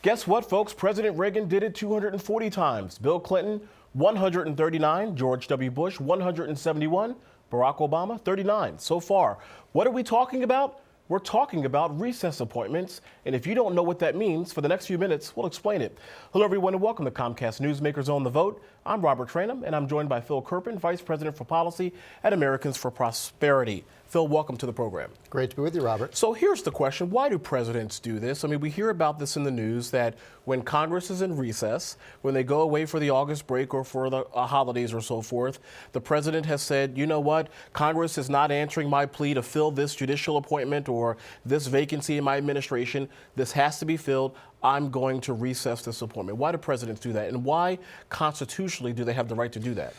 Guess what, folks? President Reagan did it 240 times. Bill Clinton, 139. George W. Bush, 171. Barack Obama, 39 so far. What are we talking about? We're talking about recess appointments, and if you don't know what that means, for the next few minutes, we'll explain it. Hello, everyone, and welcome to Comcast Newsmakers on the Vote. I'm Robert Trainum, and I'm joined by Phil Kerpen, Vice President for Policy at Americans for Prosperity. Phil, welcome to the program. Great to be with you, Robert. So here's the question. Why do presidents do this? I mean, we hear about this in the news that when Congress is in recess, when they go away for the August break or for the holidays or so forth, the president has said, you know what, Congress is not answering my plea to fill this judicial appointment or this vacancy in my administration. This has to be filled. I'm going to recess this appointment. Why do presidents do that? And why constitutionally do they have the right to do that?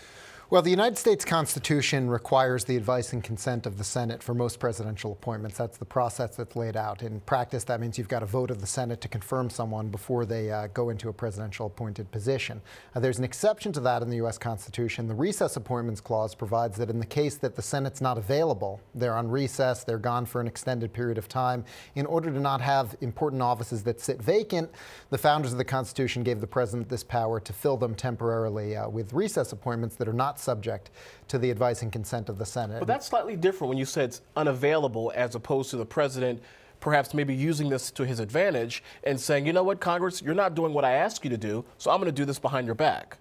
Well, the United States Constitution requires the advice and consent of the Senate for most presidential appointments. That's the process that's laid out. In practice, that means you've got a vote of the Senate to confirm someone before they go into a presidential appointed position. There's an exception to that in the U.S. Constitution. The Recess Appointments Clause provides that in the case that the Senate's not available, they're on recess, they're gone for an extended period of time, in order to not have important offices that sit vacant, the founders of the Constitution gave the president this power to fill them temporarily with recess appointments that are not subject to the advice and consent of the Senate. But that's slightly different when you said it's unavailable as opposed to the president perhaps maybe using this to his advantage and saying, you know what, Congress, you're not doing what I asked you to do, so I'm going to do this behind your back.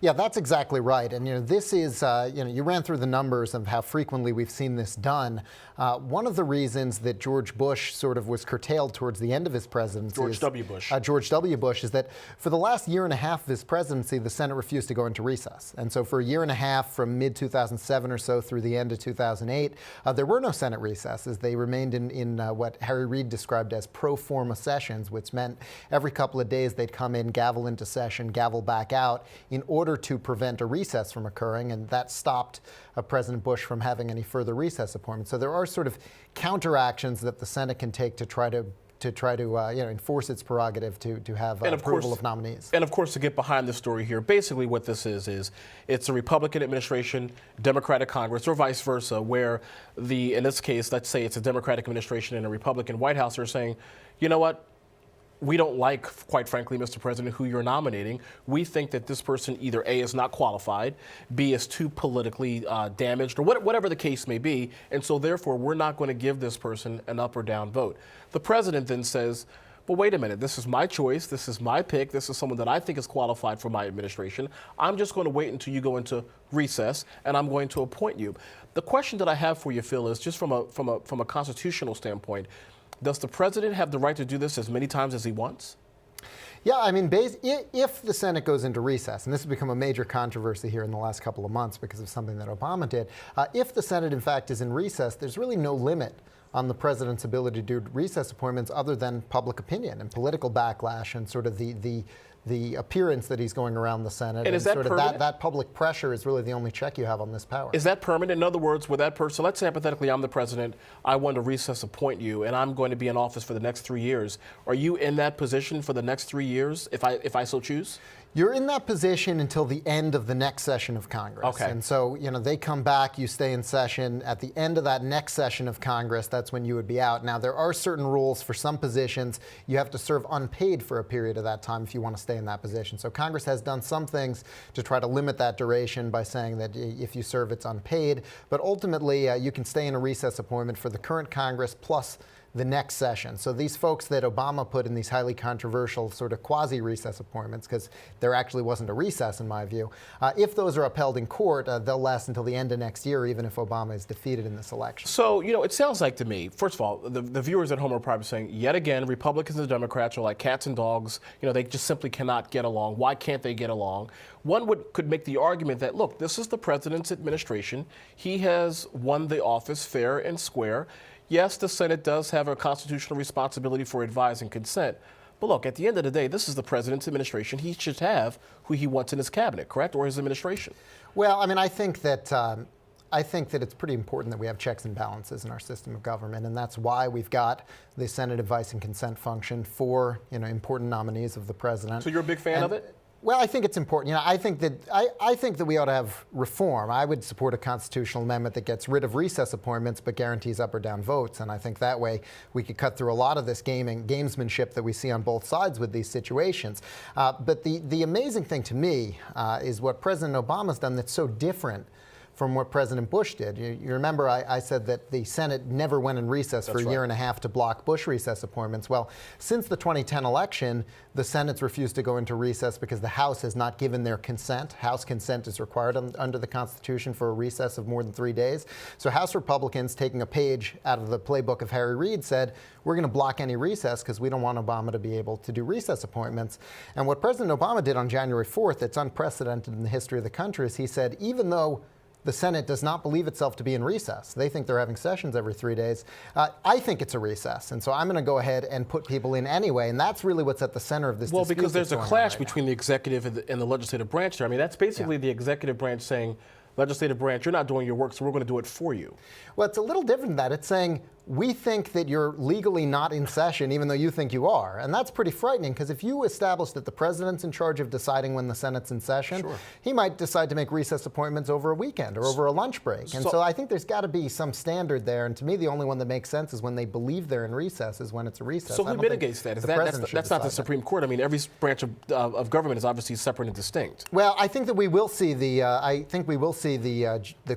Yeah, that's exactly right. And, this is, you ran through the numbers of how frequently we've seen this done. One of the reasons that George Bush sort of was curtailed towards the end of his presidency George W. Bush is that for the last year and a half of his presidency, the Senate refused to go into recess. And so for a year and a half, from mid-2007 or so through the end of 2008, there were no Senate recesses. They remained in what Harry Reid described as pro forma sessions, which meant every couple of days they'd come in, gavel into session, gavel back out, in order to prevent a recess from occurring, and that stopped President Bush from having any further recess appointments. So there are sort of counteractions that the Senate can take to try to enforce its prerogative to have approval of nominees. And of course, to get behind the story here, basically what this is it's a Republican administration, Democratic Congress, or vice versa, where in this case, let's say it's a Democratic administration and a Republican White House are saying, you know what, we don't like, quite frankly, Mr. President, who you're nominating. We think that this person either A, is not qualified, B, is too politically damaged, or whatever the case may be, and so therefore we're not going to give this person an up or down vote. The president then says, well, wait a minute, this is my choice, this is my pick, this is someone that I think is qualified for my administration. I'm just going to wait until you go into recess, and I'm going to appoint you. The question that I have for you, Phil, is just from a constitutional standpoint, does the president have the right to do this as many times as he wants? Yeah, I mean, if the Senate goes into recess, and this has become a major controversy here in the last couple of months because of something that Obama did, if the Senate, in fact, is in recess, there's really no limit on the president's ability to do recess appointments other than public opinion and political backlash and sort of the appearance that he's going around the Senate. And is that sort permanent? of that public pressure is really the only check you have on this power. Is that permanent? In other words, with that person, let's say hypothetically I'm the president, I want to recess appoint you, and I'm going to be in office for the next 3 years. Are you in that position for the next 3 years, if I so choose? You're in that position until the end of the next session of Congress. Okay. And so, they come back, you stay in session. At the end of that next session of Congress, that's when you would be out. Now, there are certain rules for some positions. You have to serve unpaid for a period of that time if you want to stay in that position. So Congress has done some things to try to limit that duration by saying that if you serve, it's unpaid. But ultimately, you can stay in a recess appointment for the current Congress plus the next session. So these folks that Obama put in these highly controversial sort of quasi-recess appointments, because there actually wasn't a recess in my view, if those are upheld in court, they'll last until the end of next year, even if Obama is defeated in this election. So, it sounds like to me, first of all, the viewers at home are probably saying, yet again, Republicans and Democrats are like cats and dogs. They just simply cannot get along. Why can't they get along? One could make the argument that, look, this is the president's administration. He has won the office fair and square. Yes, the Senate does have a constitutional responsibility for advice and consent. But look, at the end of the day, this is the president's administration. He should have who he wants in his cabinet, correct, or his administration? Well, I mean, I think that it's pretty important that we have checks and balances in our system of government, and that's why we've got the Senate advice and consent function for important nominees of the president. So you're a big fan of it? Well, I think it's important. You know, I think that we ought to have reform. I would support a constitutional amendment that gets rid of recess appointments but guarantees up or down votes. And I think that way we could cut through a lot of this gamesmanship that we see on both sides with these situations. But the amazing thing to me is what President Obama's done that's so different from what President Bush did. You remember I said that the Senate never went in recess for a year and a half to block Bush recess appointments. Well, since the 2010 election, the Senate's refused to go into recess because the House has not given their consent. House consent is required under the Constitution for a recess of more than 3 days. So House Republicans, taking a page out of the playbook of Harry Reid, said, we're going to block any recess because we don't want Obama to be able to do recess appointments. And what President Obama did on January 4th, it's unprecedented in the history of the country, is he said, even though the Senate does not believe itself to be in recess, they think they're having sessions every 3 days, I think it's a recess. And so I'm going to go ahead and put people in anyway. And that's really what's at the center of this dispute. Well, because there's a clash between the executive and the legislative branch there. I mean, that's basically the executive branch saying, legislative branch, you're not doing your work, so we're going to do it for you. Well, it's a little different than that. It's saying, we think that you're legally not in session, even though you think you are. And that's pretty frightening, because if you establish that the president's in charge of deciding when the Senate's in session, he might decide to make recess appointments over a weekend or over a lunch break. And so I think there's got to be some standard there. And to me, the only one that makes sense is when they believe they're in recess, is when it's a recess. So who mitigates that? That's not the Supreme Court. I mean, every branch of government is obviously separate and distinct. Well, I think that we will see the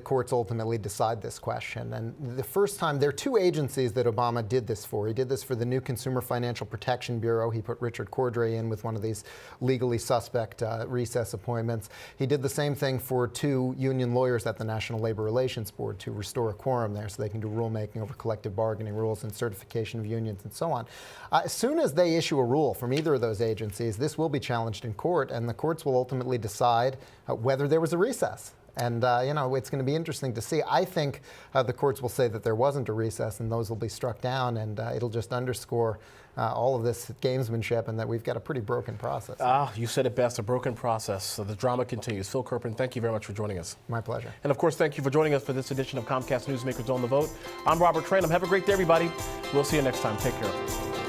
courts ultimately decide this question. And the first time, there are two agencies that Obama did this for. He did this for the new Consumer Financial Protection Bureau. He put Richard Cordray in with one of these legally suspect recess appointments. He did the same thing for two union lawyers at the National Labor Relations Board to restore a quorum there so they can do rulemaking over collective bargaining rules and certification of unions and so on. As soon as they issue a rule from either of those agencies, this will be challenged in court, and the courts will ultimately decide whether there was a recess. And, it's going to be interesting to see. I think the courts will say that there wasn't a recess, and those will be struck down, and it'll just underscore all of this gamesmanship and that we've got a pretty broken process. You said it best, a broken process. So the drama continues. Phil Kerpen, thank you very much for joining us. My pleasure. And, of course, thank you for joining us for this edition of Comcast Newsmakers on the Vote. I'm Robert Trainum. Have a great day, everybody. We'll see you next time. Take care.